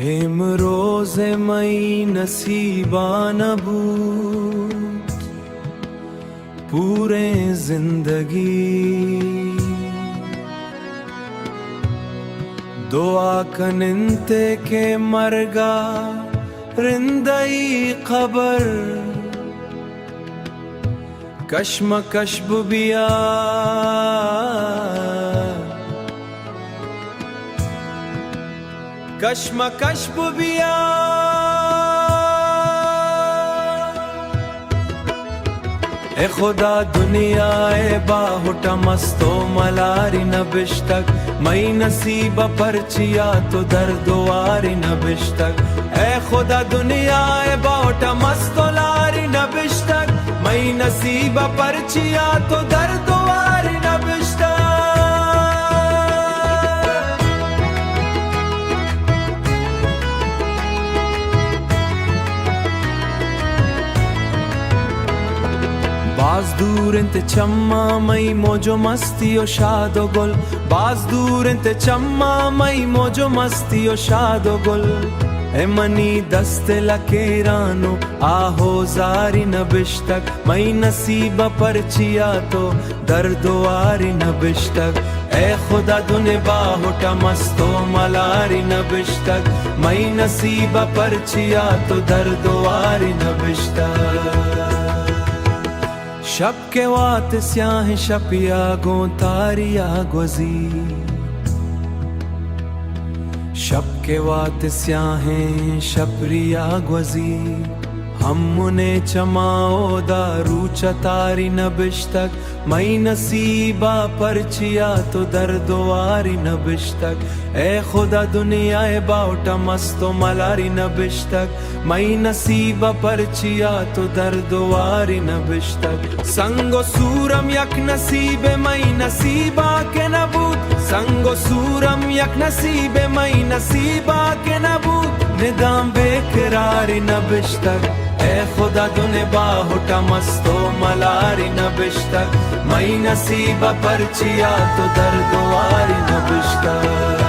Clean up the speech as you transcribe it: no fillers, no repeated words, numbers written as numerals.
इमरोज़े मई नसीबा नबूत पूरे जिंदगी दुआ कनिंते के मरगा रिंदई खबर कश्मकश बिया कश्मकश बिया ए खुदा दुनिया ए बाहुटा मस्तो मलारी नबिश्तक मई नसीब परचिया तो दर्दवारी नबिश्तक ए खुदा दुनिया ए बाहुटा मस्तो लारी नबिश्तक मई नसीब परचिया तो दर्दवारी नबिश्तक बाज दूर इंते चम्मा मई मोजो मस्ती ओ शादो गुल बाज दूर इंते चम्मा मई मोजो मस्ती ओ शादो गुल ए मनी दस्ते लकेरानो आहो जारी नबिश्तक मई नसीब परचिया तो दर्दवारी नबिश्तक ए खुदा दुने बाहुटा मस्तो मलारी नबिश्तक मई नसीब परचिया तो दर्दवारी नबिश्तक शब के वात स्याह शपिया गो तारिया गुजी शब के वात स्याह शपरिया गुजी हम मुने चमाओ दारू चतारी नबिश्तक मई नसीबा परचिया तो दर्दवारी नबिश्तक ए खुदा दुनिया ए बाउटा मस्तो मलारी नबिश्तक मई नसीबा परचिया तो दर्दवारी नबिश्तक संगो सूरम यक नसीबे मई नसीबा के नबूत संगो सूरम यक नसीबे मई नसीबा के नबूत निदाम बेकरारी नबिश्तक ए खुदा दुने बाहुटा मस्तो मलारी नबिश्तक मई नसीबा परचिया तो दर्दवारी नबिश्तक।